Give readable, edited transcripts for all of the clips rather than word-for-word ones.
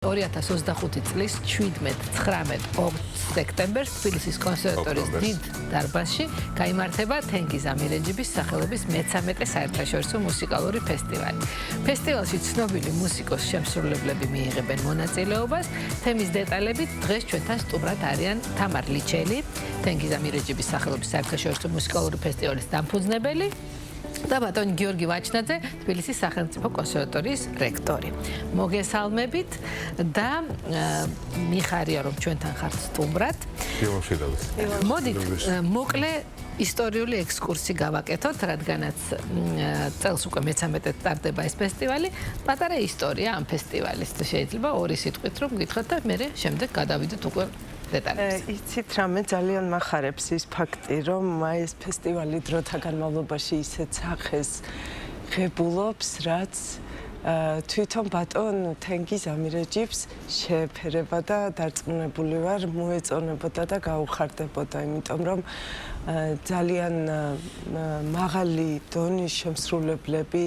2025 წლის 17-19 სექტემბერს თბილისის კონსერვატორიის დიდ დარბაზში გაიმართება თენგიზ ამირეჯიბის სახელობის მე-13 საერთაშორისო მუსიკალური ფესტივალი. ფესტივალში ცნობილი მუსიკოს შემსრულებლები მიიღებენ მონაწილეობას. თემის დეტალებით დღეს ჩვენთან სტუმრად არიან თამარ ლიჩელი, თენგიზ ამირეჯიბის სახელობის საერთაშორისო მუსიკალური ფესტივალის დამფუძნებელი და ბატონი გიორგი ვაჩნაძე, თბილისის სახელმწიფო კონსერვატორიის რექტორი. მოგესალმებით და მიხარია რომ ჩვენთან ხართ სტუმრად. მოდით მოკლე ისტორიული ექსკურსი გავაკეთოთ, რადგანაც წელს უკვე მე-13-ად ტარდება ეს ფესტივალი. პატარა ისტორია ამ ფესტივალის შეიძლება ორი სიტყვით რომ გითხრათ და მე შემდეგ გადავიდეთ უკვე იცით რამე ძალიან მახარებს ის ფაქტი, რომ ეს ფესტივალი დროთა განმავლობაში ისეთ სახეს ღებულობს, რაც თვითონ ბატონ თენგიზ ამირეჯიბს შეეფერება და დარწმუნებული ვარ, მოეწონებოდა და გაუხარდებოდა, იმიტომ რომ ძალიან მაღალი დონის შემსრულებლები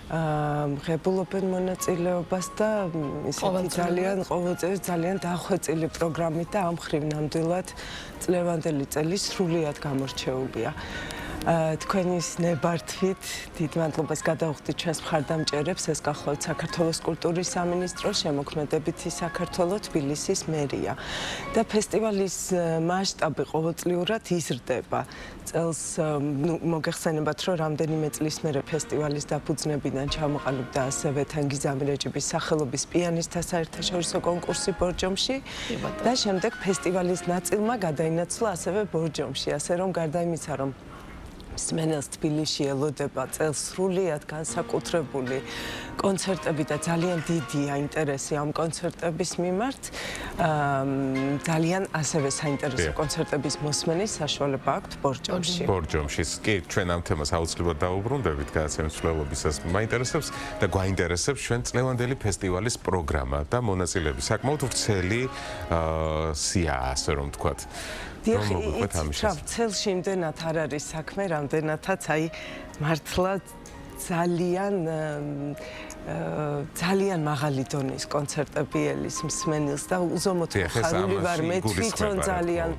ღებულობენ მონაწილეობას და ისეთი ძალიან დახვეწილი პროგრამით და ამ მხრივ ნამდვილად წლევანდელი წელი სრულიად გამორჩეულია. თქვენის ნებართვით დიდ მადლობას გადავხდით ჩვენს მხარდამჭერებს, ეს გახლავთ საქართველოს კულტურის სამინისტრო, შემოქმედებითი საქართველო, თბილისის მერია. და ფესტივალის მასშტაბი ყოველწლიურად იზრდება. წელს მოგეხსენებათ, რომ რამდენიმე წლის მერე ფესტივალის დაფუძნებიდან ჩამოყალიბდა ასევე თენგიზ ამირეჯიბის სახელობის პიანისტთა საერთაშორისო კონკურსი ბორჯომში და შემდეგ ფესტივალის ნაწილმა გადაინაცვლა ასევე ბორჯომში, ასე რომ გარდა იმისა, რომ მსმენელს თბილისში ელოდება წელს სრულიად განსაკუთრებული კონცერტები და ძალიან დიდია ინტერესი ამ კონცერტების მიმართ. ძალიან ასევე საინტერესო კონცერტების მოსმენის საშუალება აქვთ ბორჯომში. ბორჯომში კი ჩვენ ამ თემას აუცილებლად დავუბრუნდებით, გადაცემის მსვლელობისას მაინტერესებს და გვაინტერესებს ჩვენ წლევანდელი ფესტივალის პროგრამა და მონაწილეები. საკმაოდ ვრცელი სიაა, ასე რომ ვთქვათ. ცელში იმდენად არ არის საქმე, რამდენადაც მართლა ძალიან მაღალი დონის კონცერტები ელის მსმენელს და უზომოდ ხარული ვარ მე თვითონ ძალიან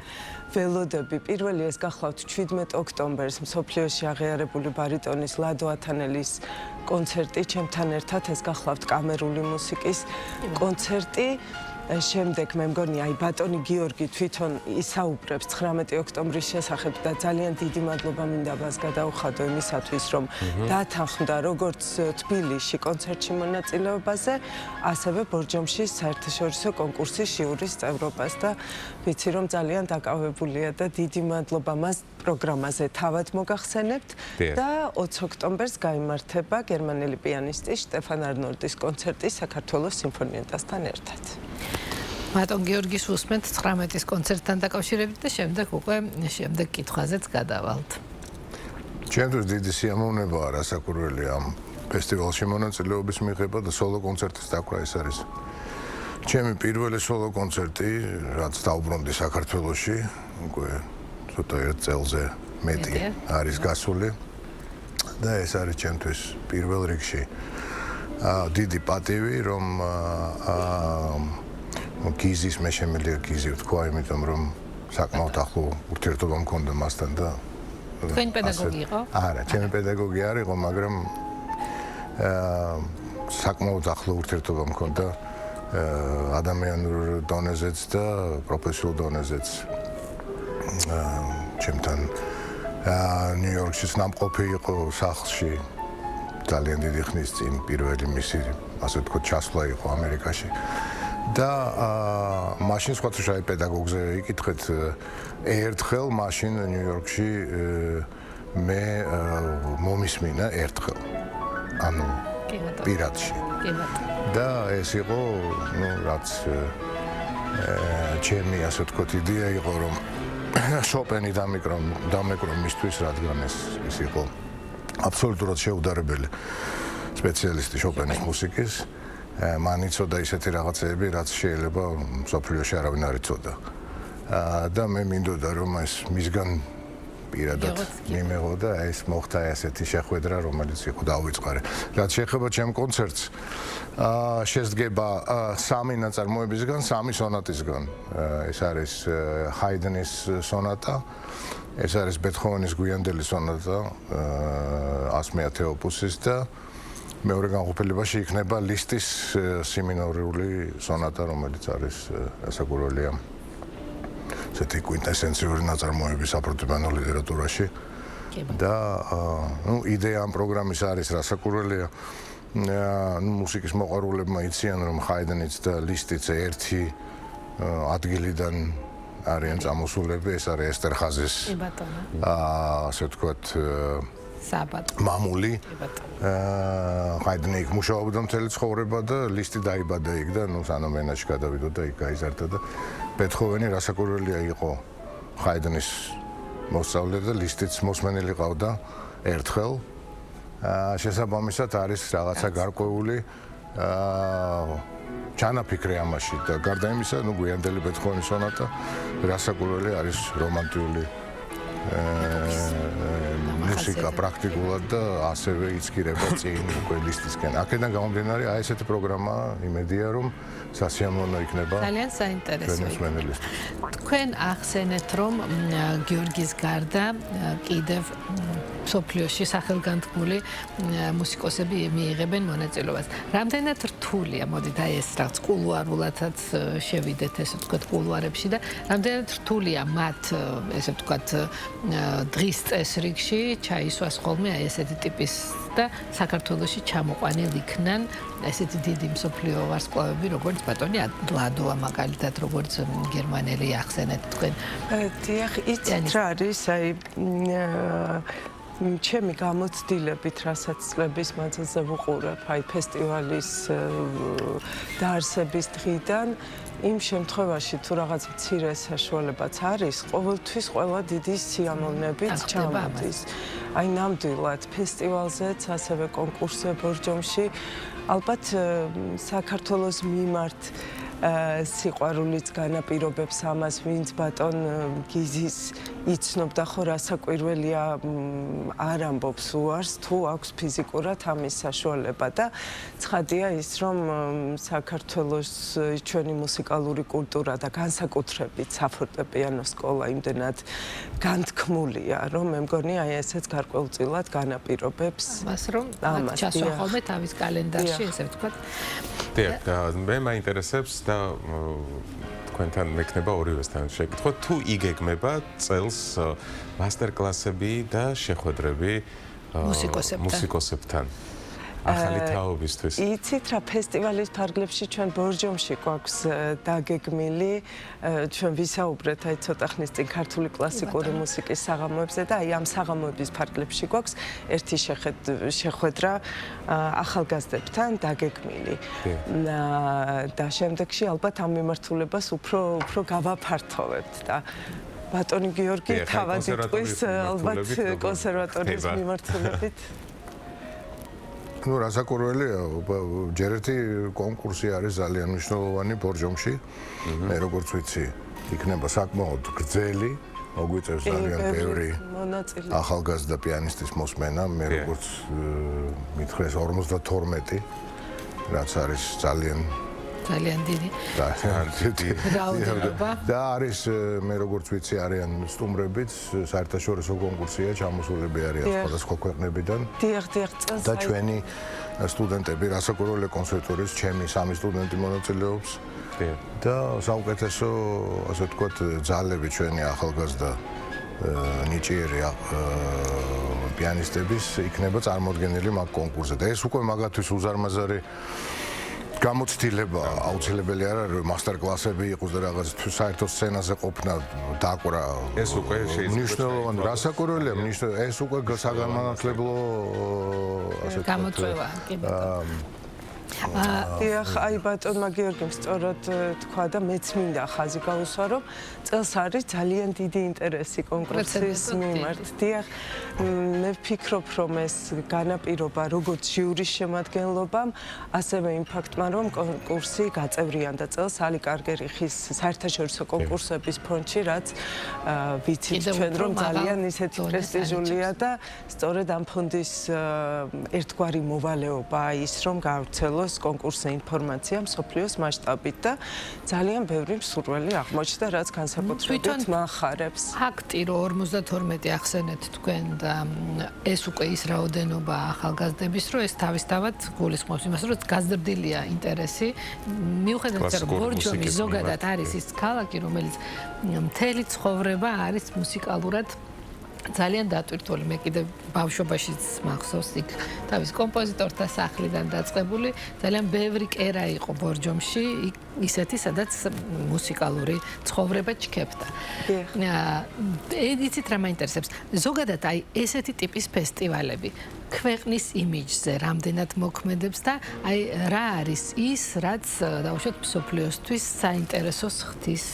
ველოდები. პირველი ეს გახლავთ 17 ოქტომბერს მსოფლიოში აღიარებული ბარიტონის ლადო ათანელის კონცერტი, ჩემთან ერთად ეს გახლავთ კამერული მუსიკის კონცერტი. შემდეგ მე მგონი ბატონი გიორგი თვითონ ისაუბრებს 19 ოქტომბრის შესახებ და ძალიან დიდი მადლობა მინდა მას გადაუხადო იმისათვის, რომ დათანხმდა როგორც თბილისში კონცერტში მონაწილეობაზე, ასევე ბორჯომში საერთაშორისო კონკურსის ჟიურის წევრობას და ვიცი რომ ძალიან დაკავებულია და დიდი მადლობა მას პროგრამაზე თავად მოგახსენებთ და 20 ოქტომბერს გაიმართება გერმანელი პიანისტის შტეფან არნოლდის კონცერტი საქართველოს სიმფონიეტასთან ერთად. ბატონ გიორგის უსმენთ 19-ის კონცერტთან დაკავშირებით და შემდეგ უკვე შემდეგ კითხვაზეც გადავალთ. ჩემთვის დიდი სიამოვნებაა რასაკვირველი ამ ფესტივალში მონაწილეობის მიღება და სოლო კონცერტის დაკვრა ეს არის. ჩემი პირველი სოლო კონცერტი, რაც დავუბრუნდი საქართველოში, უკვე ცოტა ერთ წელზე მეტი არის გასული და ეს არის ჩემთვის პირველ რიგში დიდი პატივი, რომ გიზის მე შემიძლია გიზი ვთქვა, იმიტომ რომ საკმაოდ ახლო ურთიერთობა მქონდა მასთან და თქვენი პედაგოგი იყო? არა, ჩემი პედაგოგი არ იყო, მაგრამ საკმაოდ ახლო ურთიერთობა მქონდა ადამიანურ დონეზეც და პროფესიულ დონეზეც. ჩემთან ნიუ-იორკშიც ნამყოფი იყო სახლში ძალიან დიდი ხნის წინ პირველი მისი, ასე ვთქვათ, ჩასვლა იყო ამერიკაში. და მაშინ სხვათა შორის პედაგოგზე იკითხეთ ერთხელ მაშინ ნიუ-იორკში მე მომისმინა ერთხელ ანუ პირადში და ეს იყო რაც ჩემი ასე ვთქვათ იდეა იყო რომ შოპენი დამეკრო მისთვის, რადგან ეს იყო აბსოლუტურად შეუდარებელი სპეციალისტი შოპენის მუსიკის. მან იცოდა ისეთი რაღაცეები, რაც შეიძლება მსოფლიოში არავინ არ იცოდა. და მე მინდოდა რომ ეს მისგან პირადად მიმეღო და ეს მოხდა ესეთი შეხვედრა, რომელიც იყო დავიწყარე. რაც შეეხება ჩემ კონცერტს, შესდგება 3 ნაწარმოებისგან, 3 სონატისგან. ეს არის ჰაიდენის სონატა, ეს არის ბეთჰოვენის გვიანდელი სონატა, 100-ე ოპუსის და მეორე განყოფილებაში იქნება ლისტის სი მინორიული სონატა, რომელიც არის ასაკურველია ესეთი კვინტესენციური ნაწარმოები საფორტეპიანო ლიტერატურაში. და იდეა ამ პროგრამის არის რასაკურველია მუსიკის მოყვარულებმა იციან რომ ჰაიდენიც და ლისტიც ერთი ადგილიდან არიან წამოსულები, ეს არის ესტერხაზის ასე ვთქვათ მამული ჰაიდენი იქ მუშაობდა მთელი ცხოვრება და ლისტი დაიბადა იქ და სანომენაში გადავიდა და იქ გაიზარდა და ბეთჰოვენი რასაკურველია იყო ჰაიდენის მოსწავლე და ლისტიც მოსმენელი ყავდა ერთხელ შესაბამისად არის რაღაცა გარკვეული ჩანაფიქრე ამაში და გარდა იმისა, გვიანდელი ბეთჰოვენის სონატა რასაკურველი არის რომანტიული მუსიკა პრაქტიკულად და ასევე იცქირება წინ უკვე ლისტისკენ. აქედან გამომდინარე, აი ესეთი პროგრამა იმედია რომ სასიამოვნო იქნება. ძალიან საინტერესო. თქვენ ახსენეთ რომ გიორგის გარდა კიდევ სოფლიოში სახელგანთქმული მუსიკოსები მიიღებენ მონაწილეობას. რამდენად რთულია, მოდით აი ეს რაღაც კულუარულადაც შევიდეთ ესე ვთქვათ კულუარებში და რამდენად რთულია მათ ესე ვთქვათ დღის წესრიგში ჩაისვას ხოლმე აი ესეთი ტიპის და საქართველოში ჩამოყვანილ იქნან ესეთი დიდი მსოფლიო ვარსკვლავები როგორც ბატონი ლადოა მაგალითად როგორც გერმანელი ახსენეთ თქვენ. დიახ, იცით რა არის აი ჩემი გამოცდილებით, რასაც წლების მანძილზე ვუყურებ, აი ფესტივალის დაარსების დღიდან, იმ შემთხვევაში თუ რაღაც მცირე საშუალებაც არის, ყოველთვის ყველა დიდი სიამოვნებით ჩამოდის. აი ნამდვილად ფესტივალზეც, ასევე კონკურსზე ბორჯომში, ალბათ საქართველოს მიმართ სიყვარულიც განაპირობებს ამას, ვინც ბატონ გიზის იცნობდა ხო რასაკვირველია არ ამბობს უარს თუ აქვს ფიზიკურად ამის საშუალება და ცხადია ის რომ საქართველოს ჩვენი მუსიკალური კულტურა და განსაკუთრებით საფორტეპიანო სკოლა იმდენად განთქმულია რომ მე მგონი აი ესეც გარკვეულწილად განაპირობებს ამას რომ ჩასვა ხოლმე თავის კალენდარში ესე ვთქვათ. დიახ, მე მაინტერესებს და თქვენთან მექნება ორივესთან შეკითხვა, თუ იგეგმება წელს მასტერკლასები და შეხვედრები მუსიკოსებთან. ახალი თაობისთვის. იცით რა ფესტივალის ფარგლებში ჩვენ ბორჯომში გვაქვს დაგეგმილი, ჩვენ ვისაუბრეთ აი ცოტა ხნის წინ ქართული კლასიკური მუსიკის საღამოებზე და აი ამ საღამოების ფარგლებში გვაქვს ერთი შეხვედრა ახალგაზრდებთან დაგეგმილი. და შემდეგში ალბათ ამ მიმართულებას უფრო გავაფართოვებთ და ბატონი გიორგი თავად იტყვის ალბათ კონსერვატორიის მიმართულებით. ну რასაკურველია ჯერ ერთი კონკურსი არის ძალიან მნიშვნელოვანი ბორჯომში მე როგორც ვიცი იქნება საკმაოდ გრძელი მოგვიწევს ძალიან ბევრი ახალგაზრდა პიანისტის მოსმენა მე როგორც მითხრეს 52 რაც არის ძალიან დიდი და არის მე როგორც ვიცი არიან სტუმრებიც საერთაშორისო კონკურსია ჩამოსულები არიან სხვადასხვა ქვეყნებიდან და ჩვენი სტუდენტები რასაკურველი კონსერვატორიის ჩემი 3 სტუდენტი მონაწილეობს და საუკეთესო ასე ვთქვათ ძალები ჩვენი ახალგაზრდა ნიჭიერი პიანისტების იქნება წარმოდგენილი მაგ კონკურსზე და ეს უკვე მაგათთვის უზარმაზარი გამოცდილება აუცილებელი არ არის მასტერკლასები იყოს და რაღაც საერთო სცენაზე ყოფნა დაკვრა ეს უკვე მნიშვნელოვანი რასაკურველია ეს უკვე საგანმანათლებლო ასე გამოწვევა დიახ, აი ბატონმა გიორგიმ სწორად თქვა და მეც მინდა ხაზი გაუსვა, რომ წელს არის ძალიან დიდი ინტერესი კონკურსის მიმართ. დიახ, მე ვფიქრობ, რომ ეს განაპირობა როგორც ჟიურის შემადგენლობამ, ასევე იმ ფაქტმა, რომ კონკურსი გაწევრიანდა წელს ალი კარგერიხის საერთაშორისო კონკურსების ფონდში, რაც ვიცით ჩვენ, რომ ძალიან ისეთი პრესტიჟულია და სწორედ ამ ფონდის ერთგვარი მოვალეობაა ის, რომ გავრცელოს კონკურსზე ინფორმაცია მსოფლიოს მასშტაბით და ძალიან ბევრი მსურველი აღმოჩნდა, რაც განსაკუთრებით მახარებს. ფაქტი, რომ 52 ახსენეთ თქვენ და ეს უკვე ის რაოდენობა ახალგაზრდების, რომ ეს თავისთავად გულისხმობს იმას, რომ გაზრდილია ინტერესი. მიუხედავად იმისა, რომ ბორჯომი ზოგადად არის ის ქალაქი, რომელიც მთელი ცხოვრება არის მუსიკალურად ძალიან დატვირთული. მე კიდე ბავშვობაშიც მახსოვს იქ თავის კომპოზიტორთა სახლიდან დაწყებული ძალიან ბევრი კერა იყო ბორჯომში, ისეთი, სადაც მუსიკალური ცხოვრება ჩქეფდა. იცით რა მაინტერესებს? ზოგადად აი ესეთი ტიპის ფესტივალები ქვეყნის იმიჯზე რამდენად მოქმედებს და აი რა არის ის, რაც დაუშვათ მსოფლიოსთვის საინტერესოს ხდის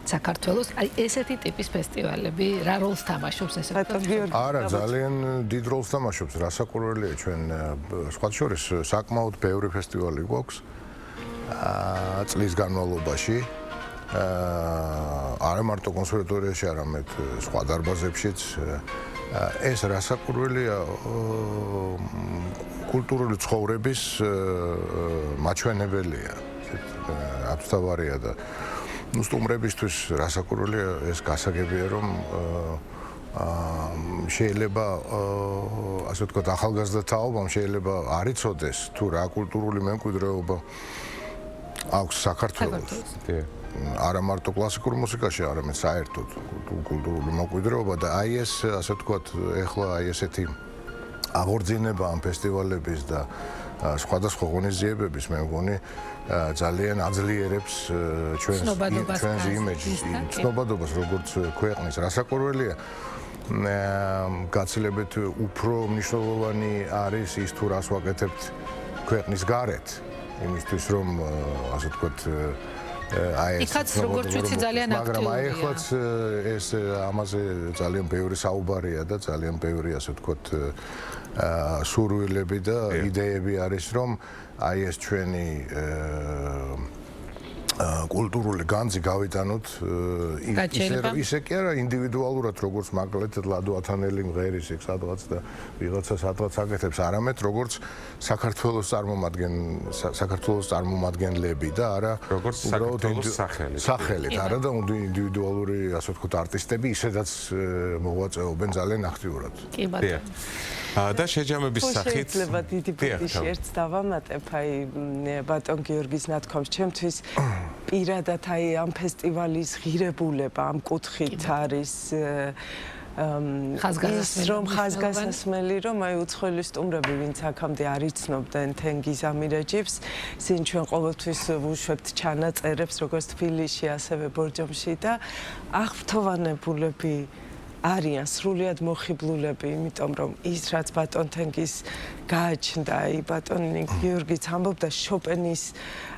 საქართველოს, აი ესეთი ტიპის ფესტივალები რა როლს თამაშობს ესე? არა, ძალიან დიდ როლს თამაშობს, რასაკვირველია ჩვენ სხვათა შორის საკმაოდ ბევრი ფესტივალი გვაქვს წლის განმავლობაში. არა მარტო კონსერვატორიაში, არამედ სხვა დარბაზებშიც. ეს რასაკვირველია კულტურული ცხოვრების მაჩვენებელია. აბსოლუტურია და სტუმრებისთვის რასაკვირველია ეს გასაგებია, რომ შეიძლება ასე ვთქვათ ახალგაზრდა თაობამ შეიძლება არ იცოდეს თუ რა კულტურული მემკვიდრეობა აქვს საქართველოს. არა მარტო კლასიკურ მუსიკაში, არამედ საერთოდ კულტურული მემკვიდრეობა და აი ეს ასე ვთქვათ ეხლა აი ესეთი აღორძინება ამ ფესტივალების და სხვადასხვა ღონისძიებების მე მგონი ძალიან აძლიერებს ჩვენს იმიჯს, ცნობადობას როგორც ქვეყნის. რასაკვირველია გაცილებით უფრო მნიშვნელოვანი არის ის თუ რას ვაკეთებთ ქვეყნის გარეთ, იმისთვის რომ ასე ვთქვათ აი ეს როგორც ვიცი ძალიან აქტიურია. მაგრამ აი ეხლაც ეს ამაზე ძალიან ბევრი საუბარია და ძალიან ბევრი ასე ვთქვათ სურვილები და იდეები არის, რომ აი ეს ჩვენი კულტურული განძი გავიტანოთ ისე კი არა ინდივიდუალურად, როგორც მაგალითად ლადო ათანელი მღერის იქ სადღაც და ვიღაცა სადღაც აკეთებს, არამედ როგორც საქართველოს წარმომადგენლები და არა როგორც საქართველოს სახელით, არა და ინდივიდუალური ასე ვთქვათ არტისტები ისედაც მოღვაწეობენ ძალიან აქტიურად. კი ბატონო. და შეჯამების სახით შეიძლება დიდი ბოდიში ერთს დავამატებ, აი ბატონ გიორგის ნათქვამს, ჩემთვის პირადად აი ამ ფესტივალის ღირებულება ამ კუთხით არის რომ ხაზგასასმელი, რომ აი უცხოელი სტუმრები, ვინც აქამდე არ იცნობდნენ თენგიზ ამირეჯიბს, ისინი ჩვენ ყოველთვის ვუშვებთ ჩანაწერებს, როგორც თბილისში, ასევე ბორჯომში და აღფრთოვანებულები არიან სრულიად მოხიბლულები, იმიტომ რომ ის რაც ბატონ თენგიზ გააჩნდა, აი ბატონი გიორგიც ამბობდა შოპენის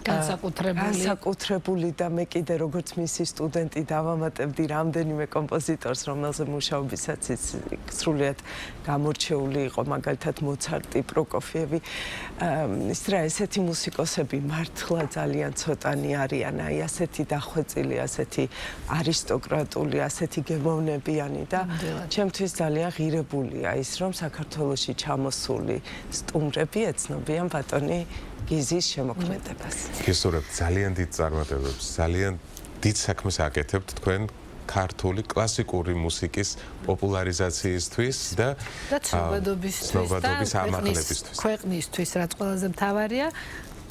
განსაკუთრებული და მე კიდე როგორც მისი სტუდენტი დავამატებდი რამდენიმე კომპოზიტორს, რომელზე მუშაობისაც სრულიად გამორჩეული იყო, მაგალითად მოცარტი, პროკოფიევი. ის რა ესეთი მუსიკოსები მართლა ძალიან ცოტანი არიან, აი ასეთი დახვეწილი, ასეთი არისტოკრატული, ასეთი გემოვნებიანი და ჩემთვის ძალიან ღირებულია ის, რომ საქართველოში ჩამოსული სტუმრები ეცნობიან ბატონი გიზის შემოქმედებას. გესურვებთ ძალიან დიდ წარმატებებს, ძალიან დიდ საქმეს აკეთებთ თქვენ ქართული კლასიკური მუსიკის პოპულარიზაციისთვის და ცნობადობის ამაღლებისთვის. ქვეყნისთვის რაც ყველაზე მთავარია,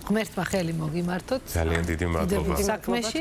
ღმერთმა ხელი მოგიმართოთ. ძალიან დიდი მადლობა. საქმეში